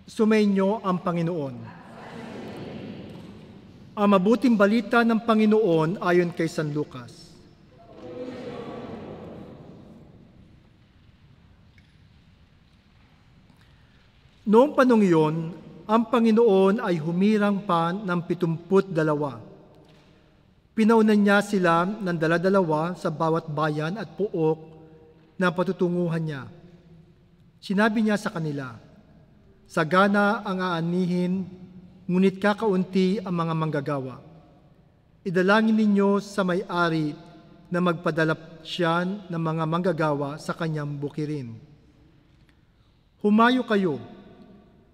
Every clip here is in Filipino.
Sumainyo ang Panginoon. Ang mabuting balita ng Panginoon ayon kay San Lucas. Noong panong iyon, ang Panginoon ay humirang pa ng 72. Pinaunan niya sila ng dala-dalawa sa bawat bayan at pook na patutunguhan niya. Sinabi niya sa kanila, "Sagana ang aanihin, ngunit kakaunti ang mga manggagawa. Idalangin ninyo sa may-ari na magpadala siya ng mga manggagawa sa kanyang bukirin. Humayo kayo,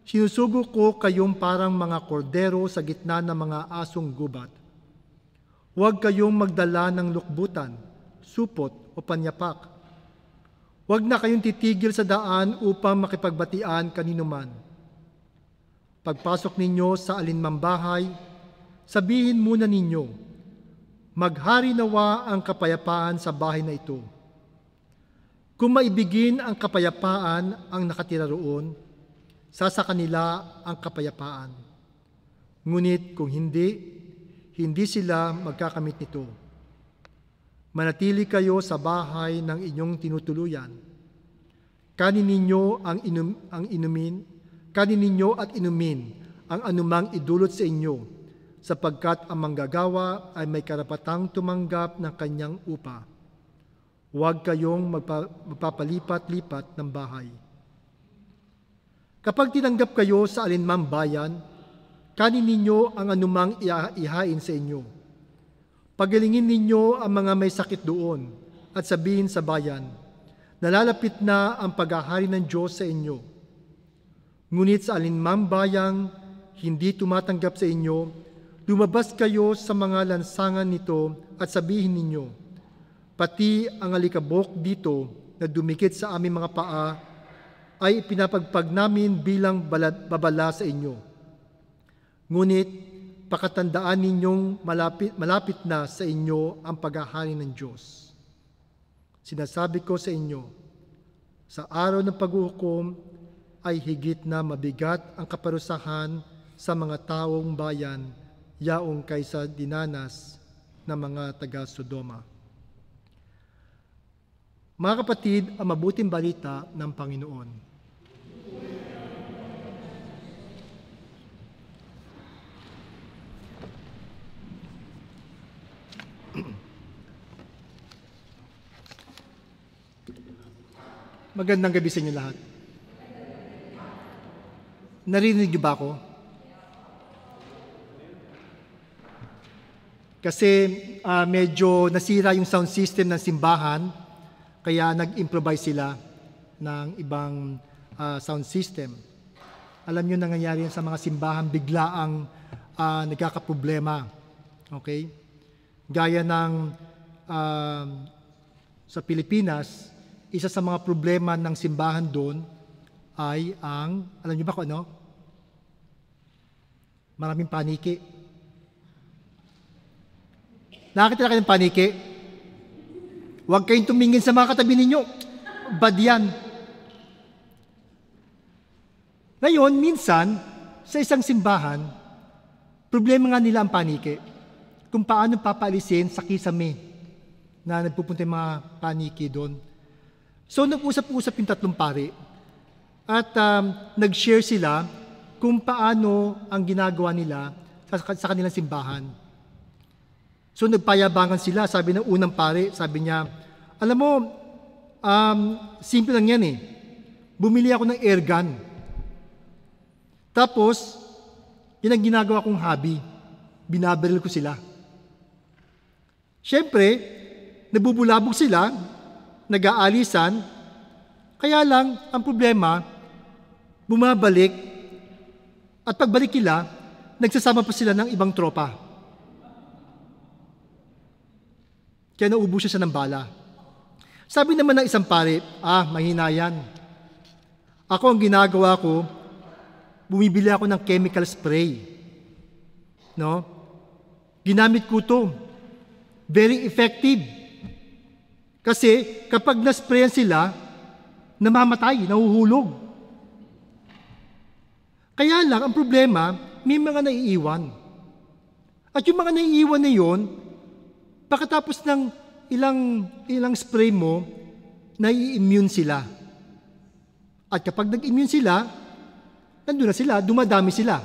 sinusugo ko kayong parang mga kordero sa gitna ng mga asong gubat. Huwag kayong magdala ng lukbutan, supot o panyapak. Huwag na kayong titigil sa daan upang makipagbatian kaninuman. Pagpasok ninyo sa alinmang bahay, sabihin muna ninyo, maghari nawa ang kapayapaan sa bahay na ito. Kung maibigin ang kapayapaan ang nakatira roon, sa kanila ang kapayapaan. Ngunit kung hindi sila magkakamit nito. Manatili kayo sa bahay ng inyong tinutuluyan. Kanin ninyo at inumin ang anumang idulot sa inyo, sapagkat ang manggagawa ay may karapatang tumanggap ng kanyang upa. Huwag kayong magpapalipat-lipat ng bahay. Kapag tinanggap kayo sa alinmang bayan, kanin ninyo ang anumang ihain sa inyo. Pagalingin ninyo ang mga may sakit doon at sabihin sa bayan, nalalapit na ang paghahari ng Diyos sa inyo. Ngunit sa alinmang bayang hindi tumatanggap sa inyo, lumabas kayo sa mga lansangan nito at sabihin ninyo, pati ang alikabok dito na dumikit sa aming mga paa ay pinapagpag namin bilang babala sa inyo. Ngunit pakatandaan ninyong malapit na sa inyo ang paghahari ng Diyos. Sinasabi ko sa inyo, sa araw ng paghuhukom ay higit na mabigat ang kaparusahan sa mga taong bayan yaong kaysa dinanas ng mga taga-Sodoma." Mga kapatid, ang mabuting balita ng Panginoon. Magandang gabi sa inyo lahat. Narinig niyo ba ako? Kasi medyo nasira yung sound system ng simbahan, kaya nag-improvise sila ng ibang sound system. Alam niyo nangyayari sa mga simbahan, bigla ang nagkakaproblema. Okay? Gaya ng sa Pilipinas, isa sa mga problema ng simbahan doon ay alam niyo ba kung ano? Maraming paniki. Nakakita na kayo ng paniki? Huwag kayong tumingin sa mga katabi ninyo. Bad yan. Ngayon, minsan, sa isang simbahan, problema nga nila ang paniki. Kung paano papaalisin sa kisame na nagpupunta yung mga paniki doon. So, nag-usap-usap yung tatlong pari at nag-share sila kung paano ang ginagawa nila sa kanilang simbahan. So, nagpayabangan sila. Sabi ng unang pari, sabi niya, alam mo, simple lang yan eh. Bumili ako ng air gun. Tapos, yun ang ginagawa kong hobby. Binabaril ko sila. Siyempre, nabubulabog sila, nag-aalisan, kaya lang, ang problema, bumabalik, at pagbalik nila, nagsasama pa sila ng ibang tropa. Kaya naubos siya ng bala. Sabi naman ng isang pare, mahina yan. Ako ang ginagawa ko, bumibili ako ng chemical spray. No? Ginamit ko to. Very effective. Kasi kapag nasprayan sila, namamatay, nahuhulog. Kaya lang, ang problema, may mga naiiwan. At yung mga naiiwan na yun, pagkatapos ng ilang spray mo, nai-immune sila. At kapag nag-immune sila, nandun na sila, dumadami sila.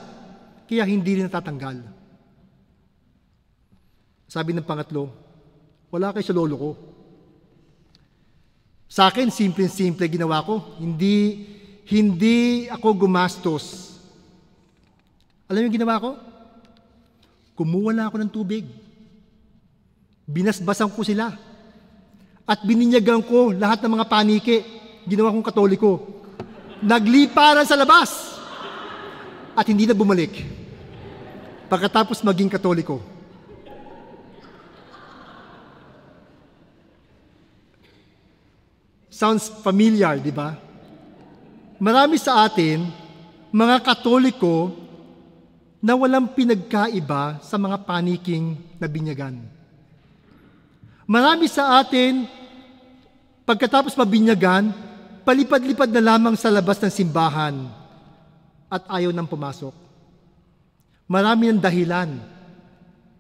Kaya hindi rin natatanggal. Sabi ng pangatlo, wala kayo sa lolo ko. Sa akin, simple-simple ginawa ko. Hindi ako gumastos. Alam mo yung ginawa ko? Kumuha na ako ng tubig. Binasbasan ko sila. At bininyagan ko lahat ng mga paniki. Ginawa kong Katoliko. Nagliparan sa labas. At hindi na bumalik. Pagkatapos maging Katoliko. Sounds familiar, di ba? Marami sa atin, mga Katoliko, na walang pinagkaiba sa mga paniking na binyagan. Marami sa atin, pagkatapos mabinyagan, palipad-lipad na lamang sa labas ng simbahan at ayaw nang pumasok. Marami ng dahilan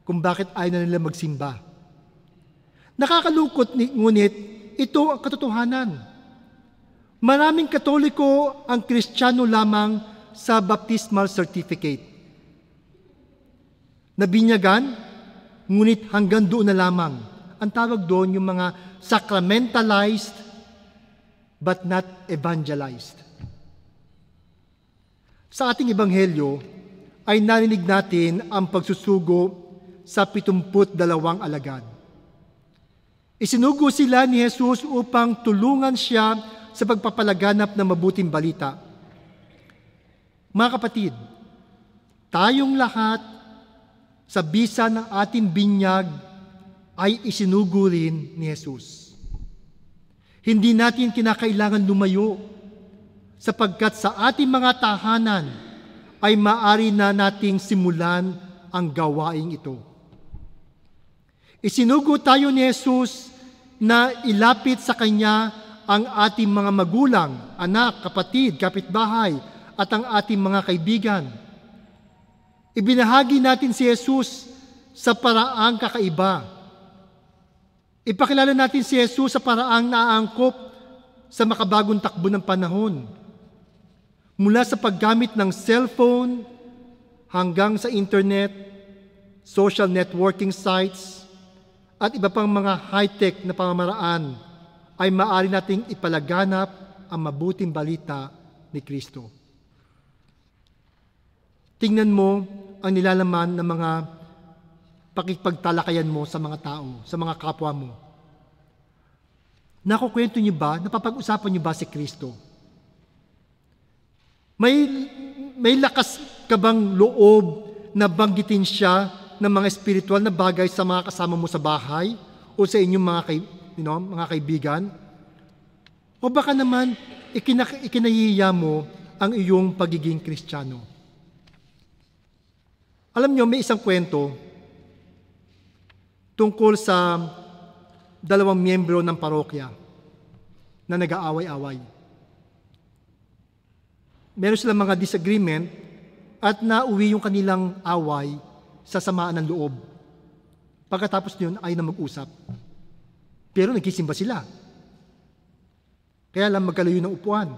kung bakit ayaw na nila magsimba. Nakakalungkot ngunit ito ang katotohanan. Maraming Katoliko ang Kristiyano lamang sa baptismal certificate. Nabinyagan, ngunit hanggang doon na lamang. Ang tawag doon yung mga sacramentalized but not evangelized. Sa ating ebanghelyo ay narinig natin ang pagsusugo sa 72 alagad. Isinugo sila ni Jesus upang tulungan siya sa pagpapalaganap ng mabuting balita. Mga kapatid, tayong lahat sa bisa ng ating binyag ay isinugo rin ni Jesus. Hindi natin kinakailangan lumayo sapagkat sa ating mga tahanan ay maaari na nating simulan ang gawaing ito. Isinugo tayo ni Jesus na ilapit sa Kanya ang ating mga magulang, anak, kapatid, kapitbahay, at ang ating mga kaibigan. Ibinahagi natin si Jesus sa paraang kakaiba. Ipakilala natin si Jesus sa paraang naaangkop sa makabagong takbo ng panahon. Mula sa paggamit ng cellphone hanggang sa internet, social networking sites, at iba pang mga high-tech na pamamaraan ay maaari nating ipalaganap ang mabuting balita ni Kristo. Tingnan mo ang nilalaman ng mga pakikipagtalakayan mo sa mga tao, sa mga kapwa mo. Nakukwento niyo ba, napapag-usapan niyo ba si Kristo? May lakas ka bang loob na banggitin siya ng mga espiritual na bagay sa mga kasama mo sa bahay o sa inyong mga kaibigan? O baka naman ikinahihiya mo ang iyong pagiging Kristiyano? Alam niyo, may isang kwento tungkol sa 2 miyembro ng parokya na nag-aaway-away. Meron silang mga disagreement at nauwi yung kanilang away sa samaan ng loob. Pagkatapos niyon ay na mag-usap. Pero nagsisimba sila. Kaya lang magkalayo ng upuan.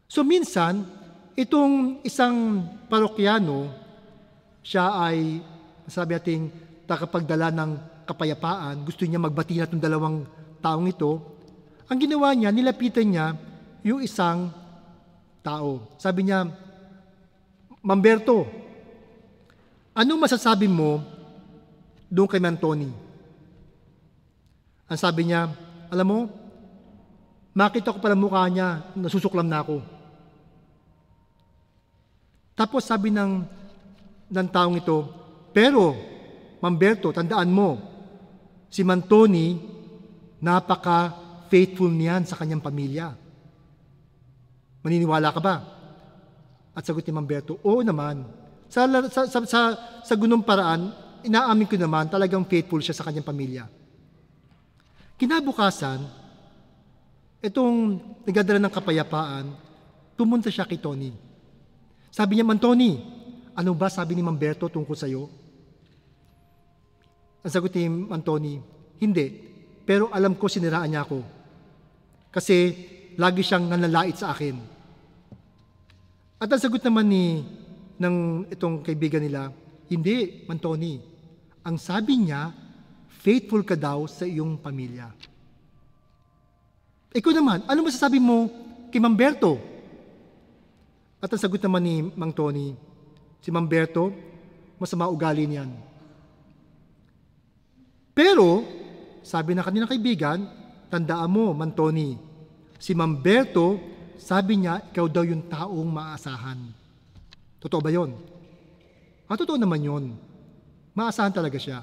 So minsan, itong isang parokyano, siya ay, sabi natin, takapagdala ng kapayapaan, gusto niya magbati na itong dalawang taong ito. Ang ginawa niya, nilapitan niya yung isang tao. Sabi niya, Mamberto, ano masasabi mo doon kay Mantoni? Ang sabi niya, alam mo, makita ko pala mukha niya, nasusuklam na ako. Tapos sabi ng taong ito, pero, Mamberto, tandaan mo, si Mantoni, napaka-faithful niyan sa kanyang pamilya. Maniniwala ka ba? At sagot ni Mamberto, oo naman. Sa ganung paraan, inaamin ko naman, talagang faithful siya sa kanyang pamilya. Kinabukasan, itong nagdadala ng kapayapaan, pumunta siya kay Tony. Sabi niya, Tony, ano ba sabi ni Mang Berto tungkol sa iyo? Ang sagot ni Mang Tony, hindi. Pero alam ko siniraan niya ako. Kasi lagi siyang nanlalait sa akin. At ang sagot naman ng itong kaibigan nila, hindi, Mang Tony. Ang sabi niya, faithful ka daw sa iyong pamilya. Ikaw naman, ano masasabi mo kay Mang Berto? At ang sagot naman ni Mang Tony, si Mang Berto, masama ugali niyan. Pero, sabi ng kanilang kaibigan, tandaan mo, Mang Tony, si Mang Berto, sabi niya, ikaw daw yung taong maaasahan. Totoo ba yun? Totoo naman yun. Maasahan talaga siya.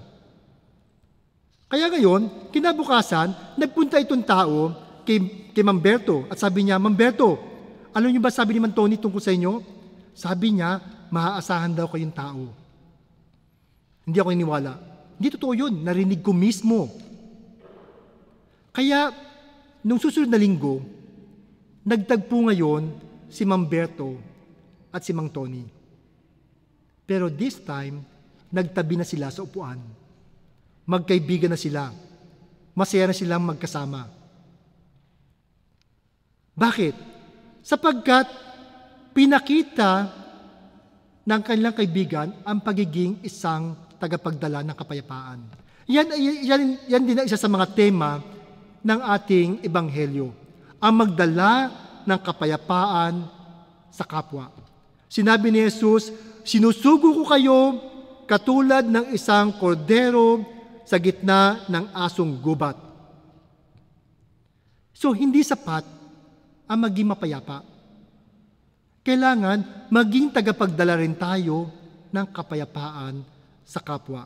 Kaya ngayon, kinabukasan, nagpunta itong tao kay Mang Berto at sabi niya, Mang Berto, alam niyo ba sabi ni Mang Tony tungkol sa inyo? Sabi niya, maaasahan daw kayong tao. Hindi ako iniwala. Hindi totoo yun. Narinig ko mismo. Kaya, nung susunod na linggo, nagtagpo ngayon si Mang Berto at si Mang Tony. Pero this time, nagtabi na sila sa upuan. Magkaibigan na sila. Masaya na silang magkasama. Bakit? Sapagkat pinakita ng kanilang kaibigan ang pagiging isang tagapagdala ng kapayapaan. Yan din ang isa sa mga tema ng ating ebanghelyo. Ang magdala ng kapayapaan sa kapwa. Sinabi ni Jesus, sinusugo ko kayo katulad ng isang kordero sa gitna ng asong gubat. So, hindi sapat ang maging mapayapa. Kailangan maging tagapagdala rin tayo ng kapayapaan sa kapwa.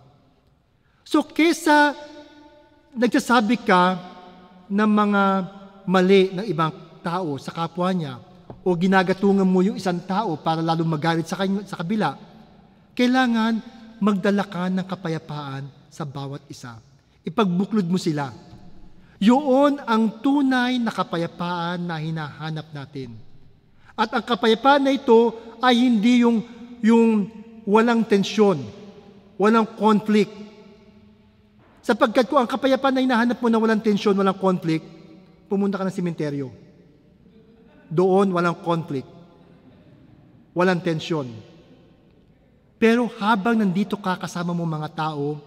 So, kesa nagsasabi ka ng mga mali ng ibang tao sa kapwa niya o ginagatungan mo yung isang tao para lalo magalit sa kabila, kailangan magdala ka ng kapayapaan sa bawat isa. Ipagbuklod mo sila. Yun ang tunay na kapayapaan na hinahanap natin. At ang kapayapaan na ito ay hindi yung walang tensyon, walang conflict. Sapagkat kung ang kapayapaan na hinahanap mo na walang tensyon, walang conflict, pumunta ka ng sementeryo. Doon walang conflict, walang tensyon. Pero habang nandito ka kasama mo mga tao,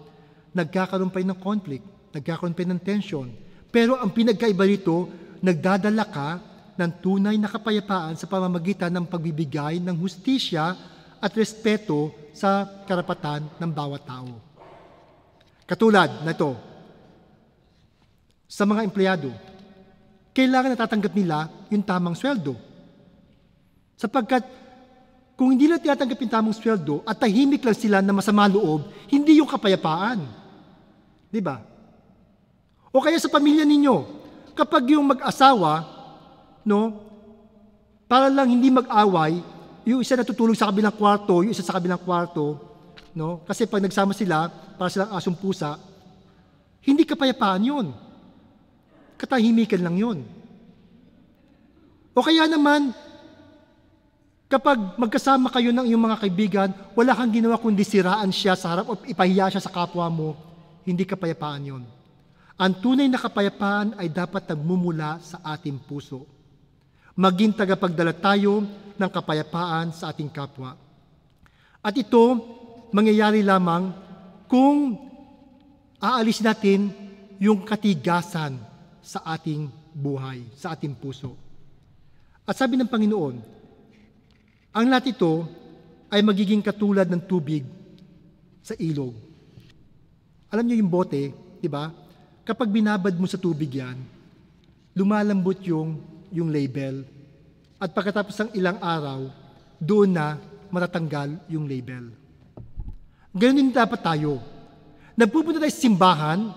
nagkakaroon pa ng conflict, nagkakaroon pa ng tension. Pero ang pinagkaiba rito, nagdadala ka ng tunay na kapayapaan sa pamamagitan ng pagbibigay ng hustisya at respeto sa karapatan ng bawat tao. Katulad na ito, sa mga empleyado, kailangan natatanggap nila yung tamang sweldo. Sapagkat kung hindi nila tinatanggap yung tamang sweldo at tahimik lang sila na masama loob, hindi yung kapayapaan. Di ba? O kaya sa pamilya ninyo, kapag yung mag-asawa, para lang hindi mag-away, yung isa natutulog sa kabilang kwarto, yung isa sa kabilang kwarto, kasi pag nagsama sila, para silang asong pusa, hindi kapayapaan yun. Katahimikan lang yun. O kaya naman, kapag magkasama kayo ng iyong mga kaibigan, wala kang ginawa kundi siraan siya sa harap o ipahiya siya sa kapwa mo, hindi kapayapaan yun. Ang tunay na kapayapaan ay dapat nagmumula sa ating puso. Maging tagapagdala tayo ng kapayapaan sa ating kapwa. At ito, mangyayari lamang kung aalis natin yung katigasan sa ating buhay, sa ating puso. At sabi ng Panginoon, ang lahat ito ay magiging katulad ng tubig sa ilog. Alam niyo yung bote, di ba? Kapag binabad mo sa tubig yan, lumalambot yung label. At pagkatapos ng ilang araw, doon na matatanggal yung label. Ganun din dapat tayo. Nagpupunta tayo sa simbahan,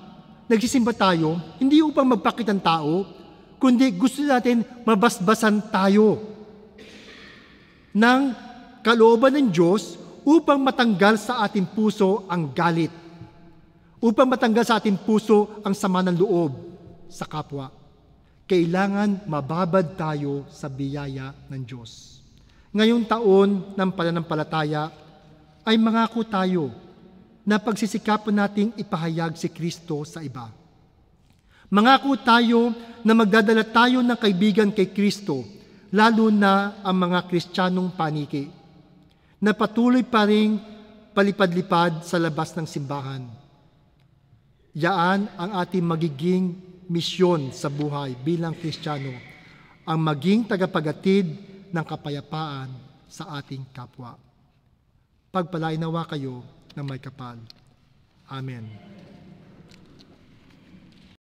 nagsisimba tayo, hindi upang magpakit ng tao, kundi gusto natin mabasbasan tayo ng kalooban ng Diyos upang matanggal sa ating puso ang galit, upang matanggal sa ating puso ang sama ng loob sa kapwa. Kailangan mababad tayo sa biyaya ng Diyos. ngayong taon ng pananampalataya ay mangako tayo na pagsisikapan nating ipahayag si Kristo sa iba. Mangako tayo na magdadala tayo ng kaibigan kay Kristo, lalo na ang mga Kristiyanong paniki, na patuloy pa ring palipad-lipad sa labas ng simbahan. Yaan ang ating magiging misyon sa buhay bilang Kristiyano, ang maging tagapagatid ng kapayapaan sa ating kapwa. Pagpalain nawa kayo ng may kapal. Amen.